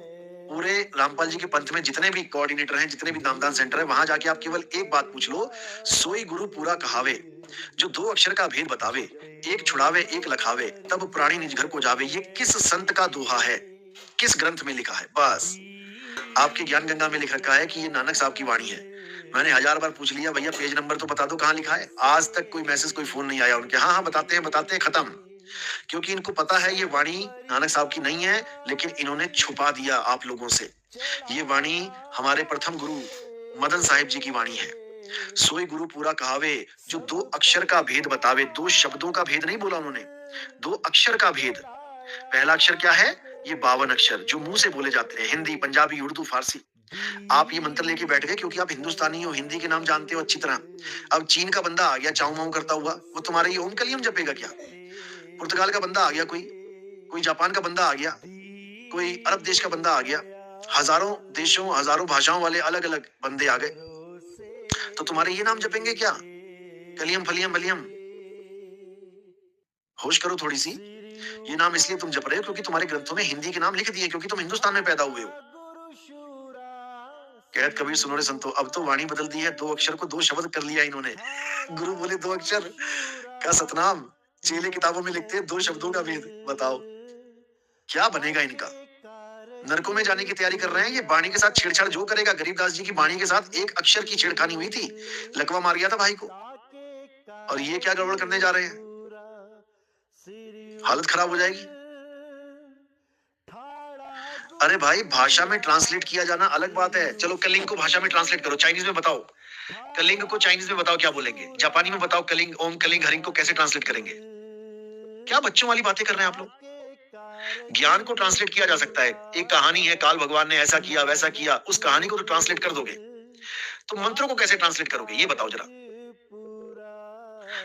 पूरे रामपाल जी के पंथ में जितने भी कोऑर्डिनेटर हैं, जितने भी नामदान सेंटर है, वहां जाके आप केवल एक बात पूछ लो, सोई गुरु पूरा कहावे, जो 2 अक्षर का भेद बतावे, एक छुड़ावे एक लखावे, तब प्राणी निज घर को जावे। ये किस संत का दोहा है, किस ग्रंथ में लिखा है? बस आपके ज्ञान गंगा में लिख रखा है कि ये नानक साहब की वाणी है। मैंने 1000 बार पूछ लिया, भैया पेज नंबर तो बता दो कहाँ लिखा है। आज तक कोई मैसेज, कोई फोन नहीं आया उनके। हाँ हाँ बताते हैं, खत्म। क्योंकि इनको पता है ये वाणी नानक साहब की नहीं है, लेकिन इन्होंने छुपा दिया आप लोगों से। ये वाणी हमारे प्रथम गुरु मदन साहिब जी की वाणी है। सोई गुरु पूरा कहावे, जो 2 अक्षर का भेद बतावे। 2 शब्दों का भेद नहीं बोला उन्होंने, 2 अक्षर का भेद। पहला अक्षर क्या है? ये 52 अक्षर जो मुंह से बोले जाते हैं, हिंदी, पंजाबी, उर्दू, फारसी। आप ये मंत्र लेके बैठ गए क्योंकि आप हिंदुस्तानी हो, हिंदी के नाम जानते हो अच्छी तरह। अब चीन का बंदा आ गया चाऊ माऊ करता हुआ, वो तुम्हारे ये ओम कलियम जपेगा क्या? पुर्तगाल का बंदा आ गया, कोई जापान का बंदा आ गया, कोई अरब देश का बंदा आ गया, हजारों देशों, हजारों भाषाओं वाले अलग अलग बंदे आ गए, तो तुम्हारे ये नाम जपेंगे क्या? कलियम फलियम बलियम। होश करो थोड़ी सी। ये नाम इसलिए तुम जप रहे हो क्योंकि तुम्हारे ग्रंथों में हिंदी के नाम लिख दिए, क्योंकि तुम हिंदुस्तान में पैदा हुए हो। कहत कबीर सुनो रे संतो, अब तो वाणी बदल दी है, 2 अक्षर को 2 शब्द कर लिया इन्होंने। गुरु बोले 2 अक्षर का सतनाम, चेले किताबों में लिखते हैं 2 शब्दों का भेद। बताओ क्या बनेगा इनका? नरकों में जाने की तैयारी कर रहे हैं। ये वाणी के साथ छेड़छाड़ जो करेगा, गरीबदास जी की वाणी के साथ 1 अक्षर की छेड़खानी हुई थी, लकवा मार गया था भाई को। और ये क्या गड़बड़ करने जा रहे हैं? हालत खराब हो जाएगी। अरे भाई, भाषा में ट्रांसलेट किया जाना अलग बात है। चलो कलिंग को भाषा में ट्रांसलेट करो, चाइनीज में बताओ। कलिंग को चाइनीज में बताओ क्या बोलेंगे, जापानी में बताओ कलिंग, ओम कलिंग हरिंग को कैसे ट्रांसलेट करेंगे? क्या बच्चों वाली बातें कर रहे हैं आप लोग? ज्ञान को ट्रांसलेट किया जा सकता है। एक कहानी है, काल भगवान ने ऐसा किया वैसा किया, उस कहानी को तो ट्रांसलेट कर दोगे, तो मंत्रों को कैसे ट्रांसलेट करोगे ये बताओ जरा।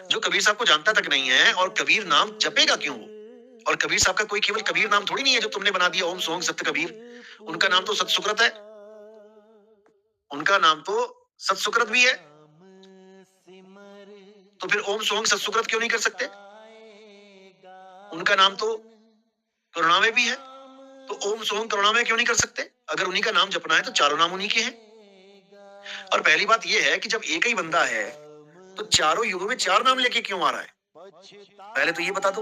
जो कबीर साहब को जानता तक नहीं है, और कबीर नाम जपेगा क्यों वो? और कबीर साहब का कोई केवल कबीर नाम थोड़ी नहीं है जो तुमने बना दिया, ओम सोहंग सत्य कबीर। उनका नाम तो सतसुकृत है, उनका नाम तो सतसुकृत भी है। तो फिर ओम सोहंग सतसुकृत क्यों नहीं कर सकते? उनका नाम तो करुणामय भी है, तो ओम सोहंग करुणामय क्यों नहीं कर सकते? अगर उन्हीं का नाम जपना है तो चारों नाम उन्हीं के हैं। और पहली बात यह है कि जब एक ही बंदा है तो चारों युगों में 4 नाम लेके क्यों आ रहा है? पहले तो ये बता दो,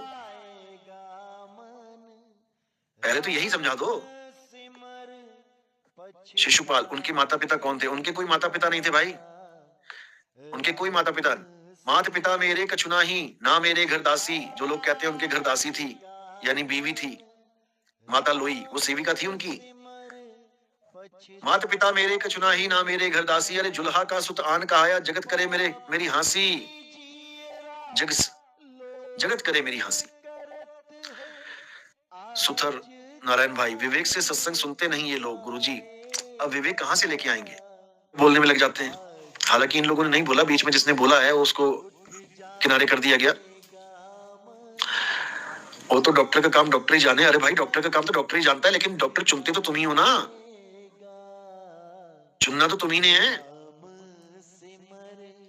पहले तो यही समझा दो। शिशुपाल, उनके माता पिता कौन थे? उनके कोई माता पिता नहीं थे भाई, उनके कोई माता पिता। माता पिता मेरे कछुना ही, ना मेरे घर दासी। जो लोग कहते हैं उनके घर दासी थी, यानी बीवी थी, माता लोई, वो सेविका थी उनकी। माता पिता मेरे कछुना ही, ना मेरे घर दासी। अरे जुल्हा का सुत आन कहाया, जगत करे मेरी हंसी, जगत करे मेरी हंसी। सुथर नारायण भाई, विवेक से सत्संग सुनते नहीं ये लोग गुरुजी। अब विवेक कहां से लेके आएंगे? बोलने में लग जाते हैं। हालांकि इन लोगों ने नहीं बोला, बीच में जिसने बोला है उसको किनारे कर दिया गया। वो तो डॉक्टर का काम डॉक्टर ही जाने। अरे भाई, डॉक्टर का काम तो डॉक्टर ही जानता है, लेकिन डॉक्टर चुनते तो तुम ही हो ना, चुनना तो तुम ही ने है।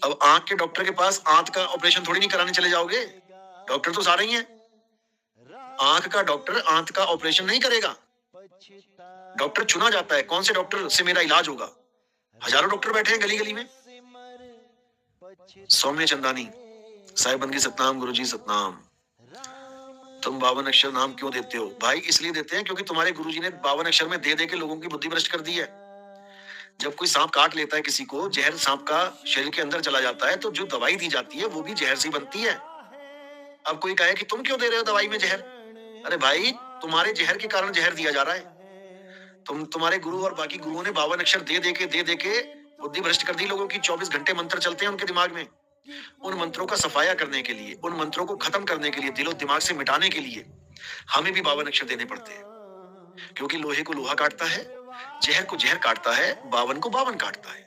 अब आंख के डॉक्टर के पास आंख का ऑपरेशन थोड़ी नहीं कराने चले जाओगे, डॉक्टर तो सारे ही हैं। आंख का डॉक्टर आंख का ऑपरेशन नहीं करेगा, डॉक्टर चुना जाता है, कौन से डॉक्टर से मेरा इलाज होगा। हजारों डॉक्टर बैठे हैं गली गली में। सौम्य चंदानी, साहिब बंदगी सतनाम, गुरुजी सतनाम। तुम 52 अक्षर नाम क्यों देते हो भाई? इसलिए देते हैं क्योंकि तुम्हारे गुरुजी ने 52 अक्षर में दे दे के लोगों की बुद्धि भ्रष्ट कर दी है। जब कोई सांप काट लेता है किसी को, जहर सांप का शरीर के अंदर चला जाता है, तो जो दवाई दी जाती है वो भी जहर से बनती है। अब कोई कहे कि तुम क्यों दे रहे हो दवाई में जहर? अरे भाई, तुम्हारे जहर के कारण जहर दिया जा रहा है। तुम्हारे गुरु और बाकी गुरुओं ने 52 अक्षर दे दे के बुद्धि भ्रष्ट कर दी लोगों की। 24 घंटे मंत्र चलते हैं उनके दिमाग में। उन मंत्रों का सफाया करने के लिए, उन मंत्रों को खत्म करने के लिए, दिलो दिमाग से मिटाने के लिए हमें भी 52 अक्षर देने पड़ते हैं। क्योंकि लोहे को लोहा काटता है, जहर को जहर काटता है, 52 को 52 काटता है।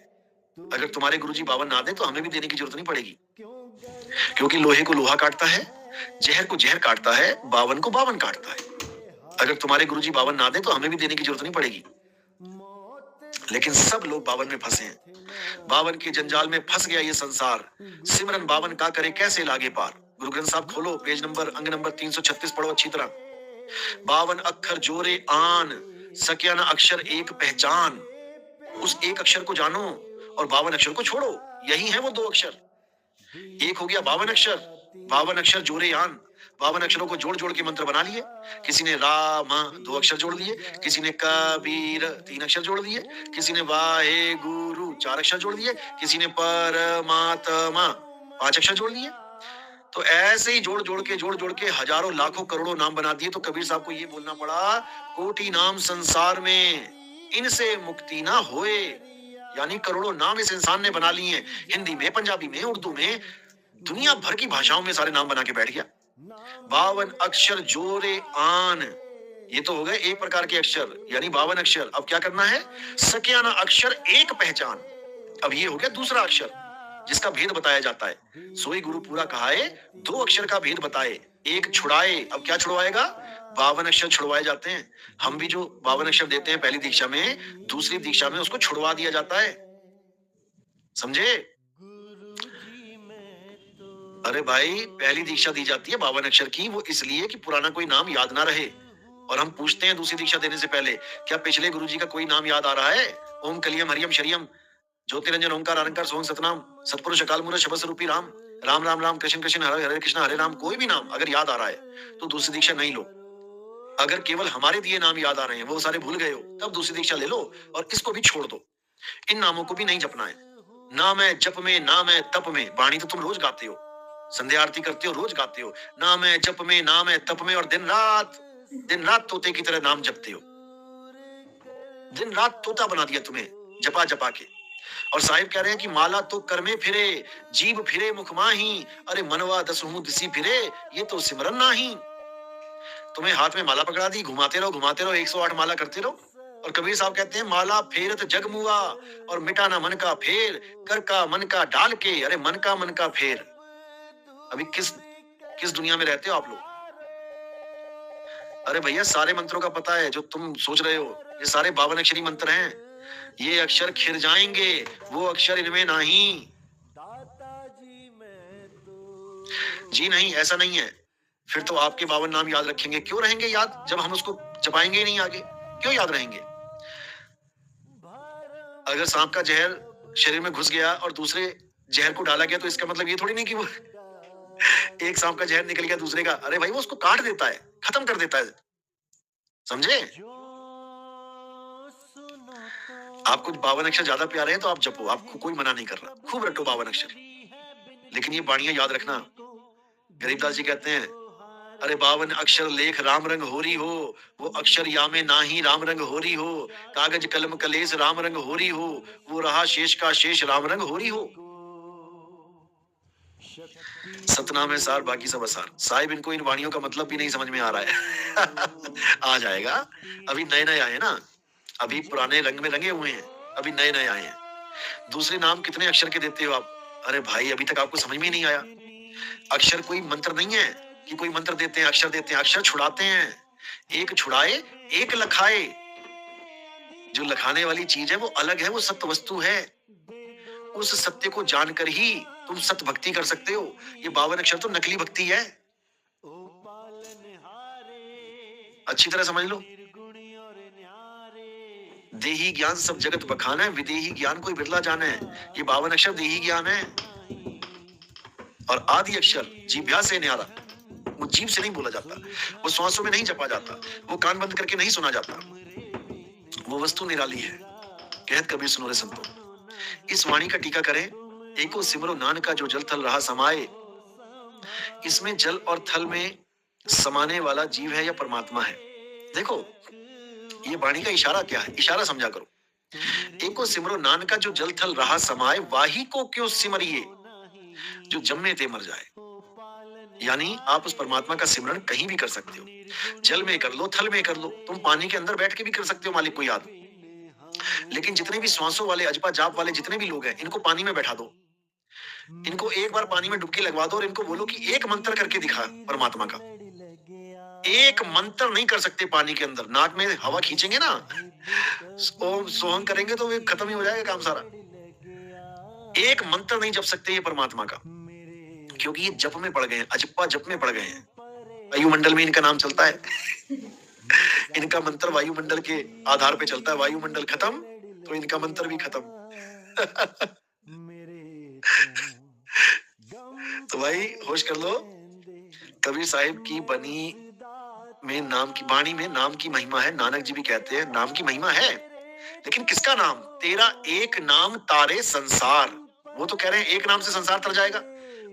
अगर तुम्हारे गुरुजी 52 ना दे तो हमें भी देने की जरूरत नहीं पड़ेगी। क्योंकि लोहे को लोहा काटता है, जहर को जहर काटता है, 52 को 52 काटता है। अगर तुम्हारे गुरुजी 52 ना दे तो हमें भी देने की जरूरत नहीं पड़ेगी। लेकिन सब लोग 52 में फंसे हैं। 52 के जंजाल में फंस गया ये संसार। सिमरन 52 का करे कैसे लागे पार। गुरु ग्रंथ साहब खोलो, पेज नंबर अंग नंबर 336 पढ़ो अच्छी तरह। 52 अक्षर जोरे आन, सकिया न अक्षर एक पहचान। उस एक अक्षर को जानो और 52 अक्षर को छोड़ो। यही है वो 2 अक्षर। एक हो गया 52 अक्षर, 52 अक्षर जोरे आन। 52 अक्षरों को जोड़ जोड़ के मंत्र बना लिए। किसी ने राम 2 अक्षर जोड़ दिए, किसी ने कबीर 3 अक्षर जोड़ दिए, किसी ने वाहे गुरु 4 अक्षर जोड़ दिए, किसी ने परमात्मा 5 अक्षर जोड़ दिए। तो ऐसे ही जोड़ जोड़ के हजारों लाखों करोड़ों नाम बना दिए। तो कबीर साहब को ये बोलना पड़ा, कोटि नाम संसार में इनसे मुक्ति ना होए। यानी करोड़ों नाम इस इंसान ने बना लिए हैं। हिंदी में, पंजाबी में, उर्दू में, दुनिया भर की भाषाओं में सारे नाम बना के बैठ गया। 52 अक्षर जोरे आन, ये तो हो गए एक प्रकार के अक्षर, यानी 52 अक्षर। अब क्या करना है? सकियाना अक्षर एक पहचान। अब ये हो गया दूसरा अक्षर जिसका भेद बताया जाता है। सोई गुरु पूरा कहाए, 2 अक्षर का भेद बताए, एक छुड़ाए। अब क्या छुड़वाएगा? 52 अक्षर छुड़वाए जाते हैं। हम भी जो 52 अक्षर देते हैं पहली दीक्षा में, दूसरी दीक्षा में उसको छुड़वा दिया जाता है। समझे? अरे भाई, पहली दीक्षा दी जाती है 52 अक्षर की, वो इसलिए कि पुराना कोई नाम याद ना रहे। और हम पूछते हैं दूसरी दीक्षा देने से पहले, क्या पिछले गुरुजी का कोई नाम याद आ रहा है? ओम कलियम हरियम शरियम ज्योतिरंजन ओंकार अरंकार सोहं सतनाम सतपुरुष अकाल मूरत शबद स्वरूपी राम राम राम राम कृष्ण कृष्ण हरे हरे कृष्ण हरे राम, कोई भी नाम अगर याद आ रहा है तो दूसरी दीक्षा नहीं लो। अगर केवल हमारे दिए नाम याद आ रहे हैं, वो सारे भूल गए हो, तब दूसरी दीक्षा ले लो और इसको भी छोड़ दो। इन नामों को भी नहीं जपना है। नाम है जप में, नाम है तप में। वाणी तो तुम रोज गाते हो, संध्या आरती करते हो, रोज गाते हो। नाम है जप में, नाम है तप में, और दिन रात तोते की तरह नाम जपते हो। दिन रात तोता बना दिया तुम्हें जपा जपा के। और साहिब कह रहे हैं कि माला तो कर में फिरे, जीभ फिरे मुख माही, अरे मनवा दसहु दिसी फिरे, ये तो सिमरन नाही। तुम्हें हाथ में माला पकड़ा दी, घुमाते रहो 108 माला करते रहो। और कबीर साहब कहते हैं, माला फेरत जग मुआ और मिटाना मन का फेर, कर का मन का डाल के, अरे मन का फेर। अभी किस दुनिया में रहते हो आप लोग? अरे भैया, सारे मंत्रों का पता है जो तुम सोच रहे हो, ये सारे 52 अक्षरी मंत्र हैं। ये अक्षर खिर जाएंगे, वो अक्षर इनमें नहीं। जी नहीं, ऐसा नहीं है। फिर तो आपके 52 नाम याद रखेंगे क्यों रहेंगे याद, जब हम उसको चपाएंगे ही नहीं आगे, क्यों याद रहेंगे? अगर सांप का जहर शरीर में घुस गया और दूसरे जहर को डाला गया, तो इसका मतलब ये थोड़ी नहीं कि वो एक सांप का जहर निकल गया दूसरे का। अरे भाई, वो उसको काट देता है, खत्म कर देता है। समझे? आपको 52 अक्षर ज्यादा प्यारे हैं तो आप जपो, आपको कोई मना नहीं कर रहा, खूब रटो 52 अक्षर। लेकिन ये बाणियां याद रखना। गरीबदास जी कहते हैं, अरे 52 अक्षर लेख राम रंग होरी हो, वो अक्षर यामे नाही राम रंग होरी हो, कागज कलम कलेस राम रंग होरी हो, वो रहा शेष का शेष राम रंग होरी हो। सतनाम है सार, बाकी सब असार। साहिब, इनको इन वाणियों का मतलब भी नहीं समझ में आ रहा है। आ जाएगा, अभी नए नए आए ना, अभी पुराने रंग में रंगे हुए हैं, अभी नए नए आए हैं। दूसरे नाम कितने अक्षर के देते हो आप? अरे भाई, अभी तक आपको समझ में ही नहीं आया। अक्षर कोई मंत्र नहीं है कि कोई मंत्र देते हैं, अक्षर देते हैं। अक्षर छुड़ाते हैं। एक छुड़ाए एक लखाए। जो लखाने वाली चीज है वो अलग है, वो सत्य वस्तु है। उस सत्य को जानकर ही तुम सत्य भक्ति कर सकते हो। ये 52 अक्षर तो नकली भक्ति है, अच्छी तरह समझ लो। देही ज्ञान सब जगत बखाना है, विदेही ज्ञान कोई बिरला जाने है। ये 52 अक्षर देही ज्ञान है। और आदि अक्षर जीभ्या से न्यारा, वो जीभ से नहीं बोला जाता, वो श्वासों में नहीं जपा जाता, वो कान बंद करके नहीं सुना जाता, वो वस्तु निराली है। कहत कबीर सुनो रे संतो, इस वाणी का टीका करें। एको सिमरो नान का जो जल थल रहा समाये। इसमें जल और थल में समाने वाला जीव है या परमात्मा है? देखो, ये वाणी का इशारा क्या है, इशारा समझा करो। एको सिमरो नान का जो जल थल रहा समाये, वाही को क्यों सिमरिए जो जम्मे ते मर जाए। यानी आप उस परमात्मा का सिमरन कहीं भी कर सकते हो, जल में कर लो, थल में कर लो, तुम पानी के अंदर बैठ के भी कर सकते हो मालिक को याद। लेकिन जितने भी श्वासों वाले, अजपा जाप वाले जितने भी लोग हैं, इनको पानी में बैठा दो, इनको एक बार पानी में डुबकी लगवा दो और इनको बोलो कि एक मंत्र करके दिखा परमात्मा का। एक मंत्र नहीं कर सकते पानी के अंदर, नाक में हवा खींचेंगे ना, ओम सोहम करेंगे तो वो खत्म ही हो जाएगा काम सारा। एक मंत्र नहीं जप सकते ये परमात्मा का, क्योंकि ये जप में पड़ गए हैं, अजप्पा जप में पड़ गए हैं। वायुमंडल में इनका नाम चलता है। इनका मंत्र वायुमंडल के आधार पे चलता है। वायुमंडल खत्म तो इनका मंत्र भी खत्म। तो भाई होश कर लो, कबीर साहिब की बनी में नाम की वाणी में नाम की महिमा है। नानक जी भी कहते हैं नाम की महिमा है, लेकिन किसका नाम? तेरा एक नाम तारे संसार। वो तो कह रहे हैं एक नाम से संसार तर जाएगा,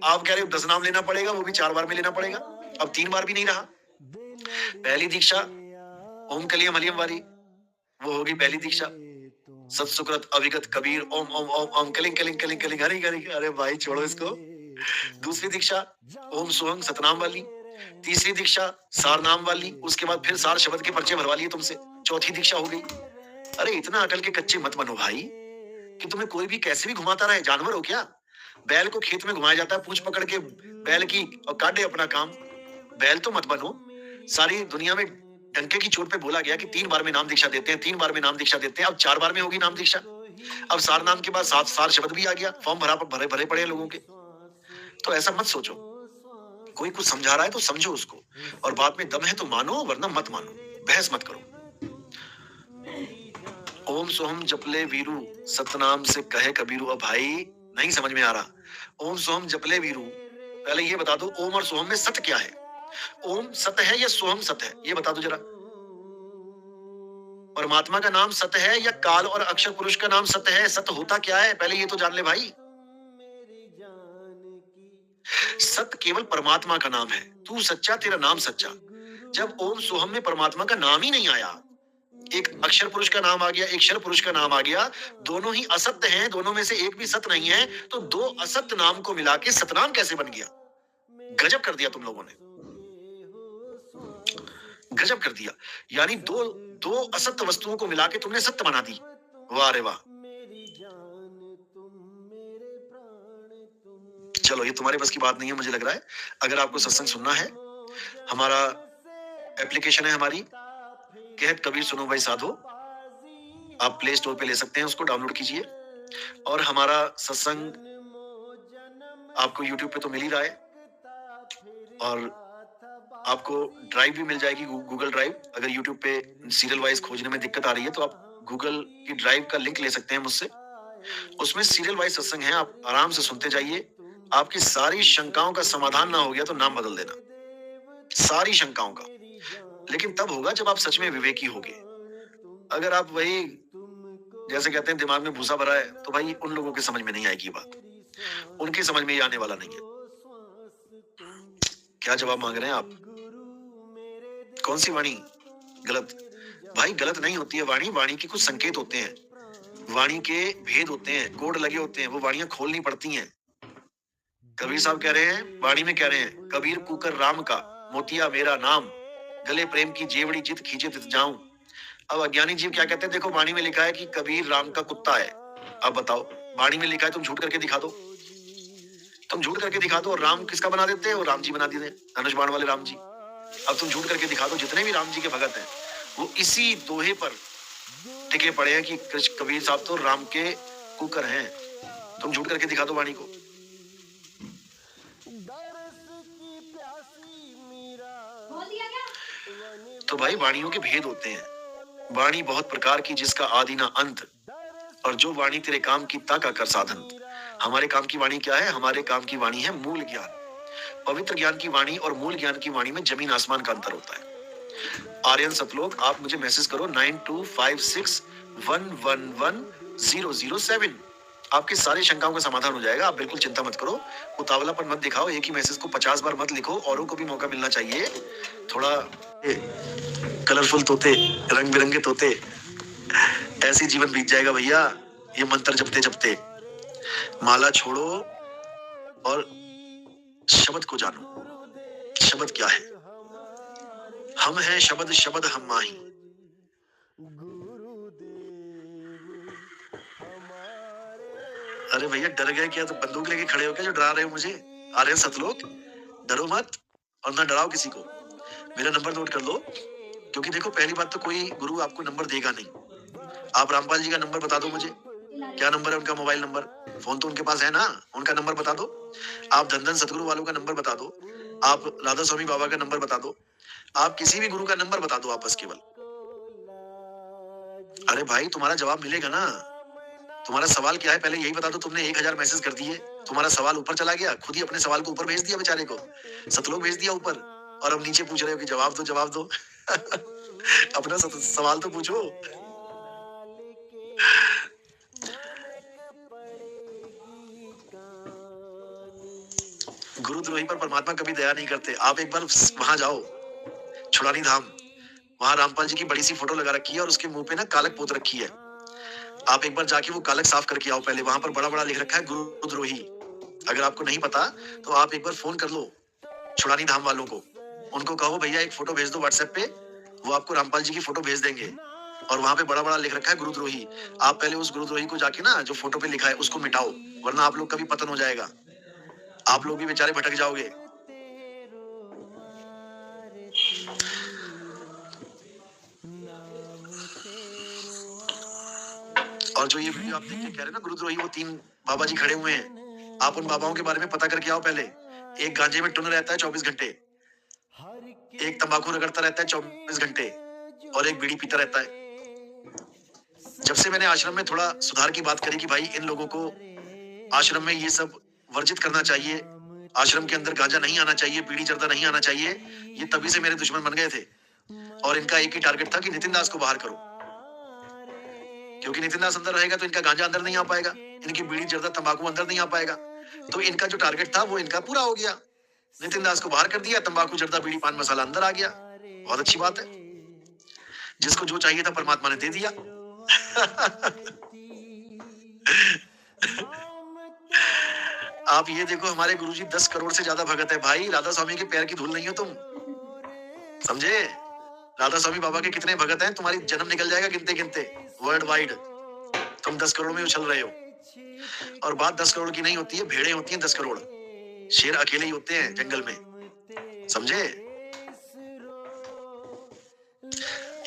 आप कह रहे हो 10 नाम लेना पड़ेगा, वो भी 4 बार में लेना पड़ेगा। अब 3 बार भी नहीं रहा। पहली दीक्षा ओम कलियम हलियम वाली, वो होगी पहली दीक्षा। सत्सुकृत अविगत कबीर ओम ओम ओम ओम कलिंग कलिंग कलिंग कलिंग हरि हरि। अरे भाई छोड़ो इसको। दूसरी दीक्षा ओम सोहंग सतनाम वाली। तीसरी दीक्षा सार नाम वाली। उसके बाद फिर सार शब्द के पर्चे भरवा लिए तुमसे, चौथी दीक्षा हो गई। अरे इतना अकल के कच्चे मत बनो भाई कि तुम्हें कोई भी कैसे भी घुमाता रहे। जानवर हो क्या? बैल को खेत में घुमाया जाता है पूंछ पकड़ के बैल की, और काटे अपना काम। बैल तो मत बनो। सारी दुनिया में डंके की चोट पे बोला गया कि 3 बार में नाम दीक्षा देते हैं, 3 बार में नाम दीक्षा देते हैं। अब 4 बार में होगी नाम दीक्षा। अब सार नाम के बाद 7 सार शब्द भी आ गया, फॉर्म भरे भरे पड़े हैं लोगों के। तो ऐसा मत सोचो, कोई कुछ समझा रहा है तो समझो उसको, और बात में दम है तो मानो, वरना मत मानो, बहस मत करो। ओम सोहम जपले वीरू सतनाम से कहे कबीरू। अब भाई नहीं समझ में आ रहा, ओम सोहम जपले वीरू, पहले ये बता दो ओम और सोहम में सत क्या है? ओम सत है या सोहम सत है, ये बता दो जरा। परमात्मा का नाम सत है या काल और अक्षर पुरुष का नाम सत है? सत होता क्या है पहले ये तो जान ले भाई। सत केवल परमात्मा का नाम है, तू सच्चा, तेरा नाम सच्चा। जब ओम सोहम में परमात्मा का नाम ही नहीं आया, एक अक्षर पुरुष का नाम आ गया, एक क्षर पुरुष का नाम आ गया, दोनों ही असत्य हैं, दोनों में से एक भी सत्य नहीं है, तो 2 असत्य नाम को मिला के सतनाम कैसे बन गया? गजब कर दिया तुम लोगों ने, गजब कर दिया। यानी दो असत्य वस्तुओं को मिला के तुमने सत्य बना दी। वाह रे वाह। चलो ये तुम्हारे बस की बात नहीं है मुझे लग रहा है। अगर आपको सत्संग सुनना है, हमारा एप्लीकेशन है हमारी कहत कबीर सुनो भाई साधो, आप प्ले स्टोर पे ले सकते हैं, उसको डाउनलोड कीजिए। और हमारा सत्संग आपको यूट्यूब पे तो मिल ही रहा है, और आपको ड्राइव भी मिल जाएगी, गूगल ड्राइव। अगर यूट्यूब पे सीरियल वाइज खोजने में दिक्कत आ रही है तो आप गूगल की ड्राइव का लिंक ले सकते हैं मुझसे, उसमें सीरियल वाइज सत्संग है, आप आराम से सुनते जाइए। आपकी सारी शंकाओं का समाधान ना हो गया तो नाम बदल देना, सारी शंकाओं का। लेकिन तब होगा जब आप सच में विवेकी होगे। अगर आप वही जैसे कहते हैं दिमाग में भूसा भरा है, तो भाई उन लोगों के समझ में नहीं आएगी बात, उनकी समझ में ये आने वाला नहीं है। क्या जवाब मांग रहे हैं आप? कौन सी वाणी गलत? भाई गलत नहीं होती है वाणी, वाणी के कुछ संकेत होते हैं, वाणी के भेद होते हैं, कोड लगे होते हैं, वो वाणियां खोलनी पड़ती हैं। कबीर साहब कह रहे हैं, वाणी में कह रहे हैं, कबीर कुकर राम का मोतिया मेरा नाम, गले प्रेम की जेवड़ी जित खींचे तित जाऊं। अब अज्ञानी जीव क्या कहते हैं? देखो वाणी में लिखा है कि कबीर राम का कुत्ता है। अब बताओ, वाणी में लिखा है, तुम झूठ करके दिखा दो, तुम झूठ करके दिखा दो, और राम किसका बना देते हैं? वो राम जी बना देते हैं, धनुष बाण वाले राम जी। अब तुम झूठ करके दिखा दो, जितने भी राम जी के भगत हैं वो इसी दोहे पर टिके पड़े हैं कि कबीर साहब तो राम के कुकर हैं। तुम झूठ करके दिखा दो वाणी को। तो भाई वाणियों के भेद होते हैं, वाणी बहुत प्रकार की जिसका आदि ना अंत, और जो वाणी तेरे काम की ताका कर साधन। हमारे काम की वाणी क्या है? हमारे काम की वाणी है मूल ज्ञान। पवित्र ज्ञान की वाणी और मूल ज्ञान की वाणी में जमीन आसमान का अंतर होता है। आर्यन सतलोक, आप मुझे मैसेज करो 9256111007। आपकी सारी शंकाओं का समाधान हो जाएगा, आप बिल्कुल चिंता मत करो। उतावलापन मत दिखाओ, एक ही मैसेज को 50 बार मत लिखो, औरों को भी मौका मिलना चाहिए। थोड़ा कलरफुल तोते, रंग बिरंगे तोते, ऐसे जीवन बीत जाएगा भैया ये मंत्र जपते जपते। माला छोड़ो और शब्द को जानो। शब्द क्या है? हम हैं शब्द, शब्द हम माही। अरे भैया डर गए क्या? तो बंदूक लेके खड़े हो क्या जो डरा रहे हो मुझे? आर्यन सतलोक, डरो मत और ना डराओ किसी को। मेरा नंबर नोट कर लो, क्योंकि देखो पहली बात तो कोई गुरु आपको नंबर देगा नहीं। आप रामपाल जी का नंबर बता दो मुझे, क्या नंबर है उनका? मोबाइल नंबर, फोन तो उनके पास है ना, उनका नंबर बता दो। आप धन धन सतगुरु वालों का नंबर बता दो। आप राधा स्वामी बाबा का नंबर बता दो। आप किसी भी गुरु का नंबर बता दो, आप बस केवल। अरे भाई तुम्हारा जवाब मिलेगा ना। तुम्हारा सवाल क्या है पहले यही बता दो। तुमने 1000 मैसेज कर दिए, तुम्हारा सवाल ऊपर चला गया, खुद ही अपने सवाल को ऊपर भेज दिया बेचारे को, सतलोक भेज दिया ऊपर, और अब नीचे पूछ रहे हो कि जवाब दो जवाब दो। अपना सवाल तो पूछो। गुरुद्रोही पर परमात्मा कभी दया नहीं करते। आप एक बार वहां जाओ, छुड़ानी धाम, वहां रामपाल जी की बड़ी सी फोटो लगा रखी है और उसके मुंह पे ना कालक पोत रखी है। आप एक बार जाके वो कालक साफ करके आओ पहले। वहां पर बड़ा बड़ा लिख रखा है गुरुद्रोही। अगर आपको नहीं पता तो आप एक बार फोन कर लो छुड़ानी धाम वालों को, उनको कहो भैया एक फोटो भेज दो व्हाट्सएप पे, वो आपको रामपाल जी की फोटो भेज देंगे, और वहां पे बड़ा बड़ा लिख रखा है गुरुद्रोही। आप पहले उस गुरुद्रोही को जाके ना जो फोटो पे लिखा है उसको मिटाओ, वरना आप लोग का भी पतन हो जाएगा, आप लोग भी बेचारे भटक जाओगे। और जो ये वीडियो आप देख के कह रहे हैं ना गुरुद्रोही, वो 3 बाबा जी खड़े हुए हैं, आप उन बाबाओं के बारे में पता करके आओ पहले। एक गांजे में टुन रहता है 24 घंटे, एक तंबाकू रगड़ता रहता है 24 घंटे, और एक बीड़ी पीता रहता है। जब से मैंने आश्रम में थोड़ा सुधार की बात करी कि भाई इन लोगों को आश्रम में ये सब वर्जित करना चाहिए, आश्रम के अंदर गांजा नहीं आना चाहिए, बीड़ी जर्दा नहीं आना चाहिए, ये तभी से मेरे दुश्मन बन गए थे। और इनका एक ही टारगेट था कि नितिन दास को बाहर करो, क्योंकि नितिन दास अंदर रहेगा तो इनका गांजा अंदर नहीं आ पाएगा, इनकी बीड़ी जर्दा तंबाकू अंदर नहीं आ पाएगा। तो इनका जो टारगेट था वो इनका पूरा हो गया। नितिन दास को बाहर कर दिया, तंबाकू जर्दा बीड़ी पान मसाला अंदर आ गया। बहुत अच्छी बात है, जिसको जो चाहिए था परमात्मा ने दे दिया। आप ये देखो हमारे गुरुजी 10 करोड़ से ज्यादा भगत है भाई, राधा स्वामी के पैर की धूल नहीं हो तुम, समझे? राधा स्वामी बाबा के कितने भगत हैं, तुम्हारी जन्म निकल जाएगा गिनते गिनते वर्ल्ड वाइड। तुम 10 करोड़ में उछल रहे हो, और बात 10 करोड़ की नहीं होती है, भेड़े होती हैं 10 करोड़, शेर अकेले ही होते हैं जंगल में, समझे?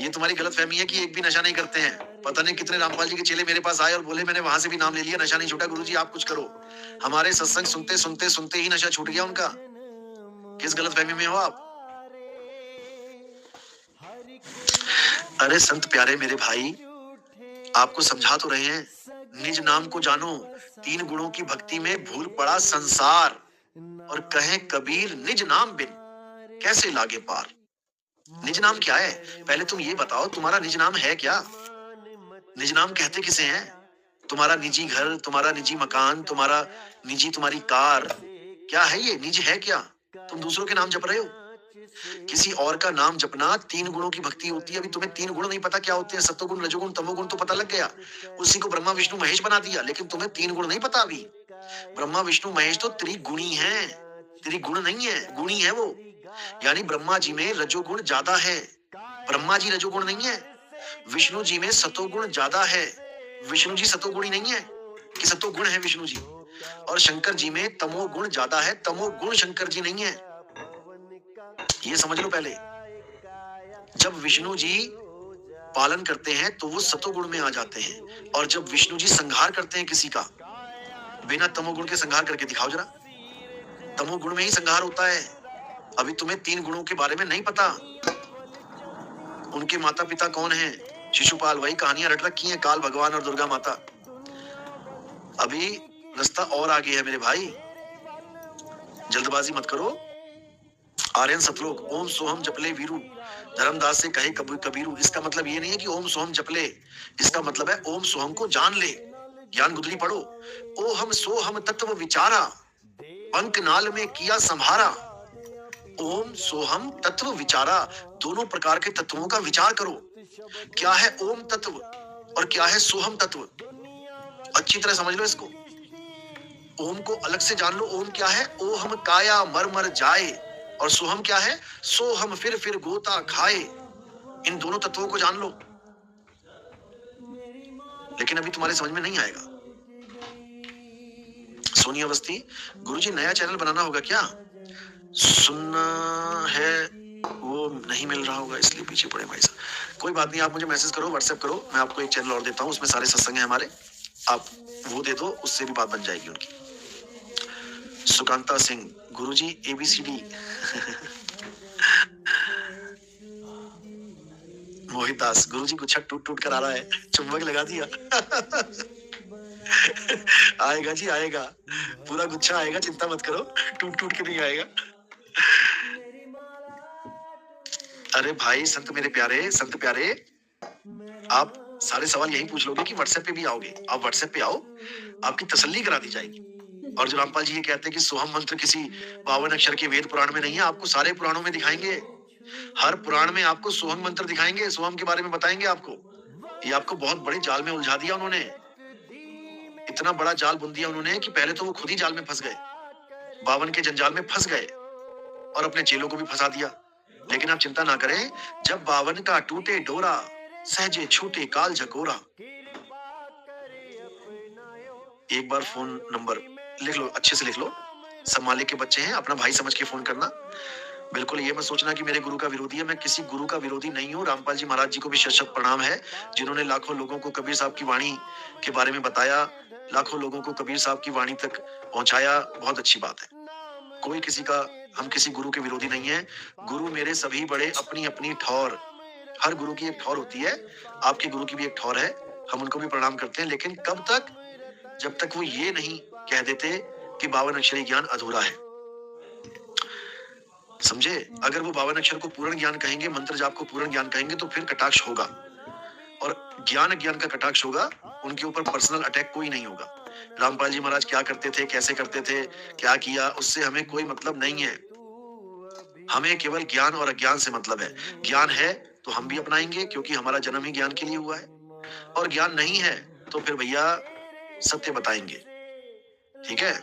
ये तुम्हारी गलत फहमी है कि एक भी नशा नहीं करते हैं। पता नहीं कितने रामपाल जी के चेले मेरे पास आए और बोले मैंने वहां से भी नाम ले लिया, नशा नहीं छूटा, गुरुजी आप कुछ करो। हमारे सत्संग सुनते सुनते सुनते ही नशा छूट गया उनका। किस गलत फहमी में हो आप? अरे संत प्यारे मेरे भाई, आपको समझा तो रहे हैं, निज नाम को जानो, 3 गुणों की भक्ति में भूल पड़ा संसार, और कहे कबीर निज नाम बिन कैसे लागे पार। निज नाम क्या है? पहले तुम ये बताओ तुम्हारा निज नाम है क्या? निज नाम कहते किसे हैं? तुम्हारा निजी घर, तुम्हारा निजी मकान, तुम्हारा निजी तुम्हारी कार, क्या है ये? निज है क्या? तुम दूसरों के नाम जप रहे हो। किसी और का नाम जपना 3 गुणों की भक्ति होती है। अभी तुम्हें 3 गुण नहीं पता क्या होते हैं? सत्वगुण, रजोगुण, तमोगुण तो पता लग गया, उसी को ब्रह्मा विष्णु महेश बना दिया, लेकिन तुम्हें 3 गुण नहीं पता अभी। ब्रह्मा विष्णु महेश तो त्रिगुणी है, त्रिगुण नहीं है, गुणी है वो। यानी ब्रह्मा जी में रजोगुण ज्यादा है, ब्रह्मा जी रजोगुण नहीं है। विष्णु जी में सतोगुण ज्यादा है, विष्णु जी सतोगुणी नहीं है कि सतोगुण है विष्णु जी। और शंकर जी में तमोगुण ज्यादा है, तमोगुण शंकर जी नहीं है। ये समझ लो पहले। जब विष्णु जी पालन करते हैं तो वो सतोगुण में आ जाते हैं, और जब विष्णु जी संहार करते हैं किसी का, बिना तमोगुण के संहार करके दिखाओ जरा। तमोगुण में ही संहार होता है। अभी तुम्हें 3 गुणों के बारे में नहीं पता। उनके माता पिता कौन हैं, शिशुपाल, वही कहानियां रट रखी हैं, काल भगवान और दुर्गा माता। अभी रास्ता और आगे है मेरे भाई, जल्दबाजी मत करो। आर्यन सतलोक, ओम सोहम जपले वीरू, धर्मदास से कहे कबीरू। इसका मतलब ये नहीं है कि ओम सोहम जपले, इसका मतलब है ओम सोहम को जान ले। ज्ञान गुदरी पढ़ो। ओ हम सो हम तत्व विचारा, पंख नाल में किया संभारा। ओम सोहम तत्व विचारा, दोनों प्रकार के तत्वों का विचार करो। क्या है ओम तत्व और क्या है सोहम तत्व, अच्छी तरह समझ लो इसको। ओम को अलग से जान लो। ओम क्या है? ओ हम काया मर मर जाए, और सोहम क्या है? सो हम फिर गोता खाए। इन दोनों तत्वों को जान लो, लेकिन अभी तुम्हारे समझ में नहीं आएगा। सोनी अवस्थी, गुरुजी नया चैनल बनाना होगा क्या? सुनना है, वो नहीं मिल रहा होगा इसलिए पीछे पड़े भाई साहब। कोई बात नहीं, आप मुझे मैसेज करो, व्हाट्सएप करो, मैं आपको एक चैनल और देता हूँ, उसमें सारे सत्संग है हमारे, आप वो दे दो, उससे भी बात बन जाएगी उनकी। सुकांता सिंह, गुरुजी ABCD। मोहित दास, गुरुजी गुच्छा टूट टूट कर आ रहा है, चुंबक लगा दिया। आएगा जी आएगा, पूरा गुच्छा आएगा, चिंता मत करो, टूट टूट के नहीं आएगा। अरे भाई संत मेरे प्यारे, संत प्यारे, आप सारे सवाल यही पूछ लोगे कि व्हाट्सएप पे भी आओगे? आप व्हाट्सएप पे आओ, आपकी तसल्ली करा दी जाएगी। और जो रामपाल जी ये कहते हैं कि सोहम मंत्र किसी 52 अक्षर के वेद पुराण में नहीं है, आपको सारे पुराणों में दिखाएंगे। हर पुराण में आपको सोहम मंत्र दिखाएंगे, सोहम के बारे में बताएंगे आपको। ये आपको बहुत बड़े जाल में उलझा दिया उन्होंने, इतना बड़ा जाल बुन दिया उन्होंने कि पहले तो वो खुद ही जाल में फंस गए, 52 के जंजाल में फंस गए, और अपने चेलों को भी फंसा दिया। लेकिन आप चिंता ना करें, जब 52 का टूटे डोरा, सहजे छूटे काल झकोरा। एक बार फोन नंबर लिख लो, अच्छे से लिख लो, सब मालिक के बच्चे हैं, अपना भाई समझ के फोन करना। बिल्कुल ये मत सोचना कि मेरे गुरु का विरोधी है, मैं किसी गुरु का विरोधी नहीं हूँ। रामपाल जी महाराज जी को भी शत शत प्रणाम है, जिन्होंने लाखों लोगों को कबीर साहब की वाणी के बारे में बताया, लाखों लोगों को कबीर साहब की वाणी तक पहुंचाया, बहुत अच्छी बात है। कोई किसी का, हम किसी गुरु के विरोधी नहीं है। गुरु मेरे सभी बड़े अपनी अपनी ठौर, हर गुरु की एक ठौर होती है, आपके गुरु की भी एक ठौर है, हम उनको भी प्रणाम करते हैं। लेकिन कब तक? जब तक वो ये नहीं कह देते कि 52 अक्षरी ज्ञान अधूरा है। समझे? अगर वो 52 अक्षर को पूर्ण ज्ञान कहेंगे, मंत्र जाप को पूर्ण ज्ञान कहेंगे, तो फिर कटाक्ष होगा, और ज्ञान का कटाक्ष होगा, उनके ऊपर पर्सनल अटैक कोई नहीं होगा। रामपाल जी महाराज क्या करते थे, कैसे करते थे, क्या किया, उससे हमें कोई मतलब नहीं है। हमें केवल ज्ञान और अज्ञान से मतलब है। ज्ञान है तो हम भी अपनाएंगे, क्योंकि हमारा जन्म ही ज्ञान के लिए हुआ है, और ज्ञान नहीं है तो फिर भैया सत्य बताएंगे। ठीक है?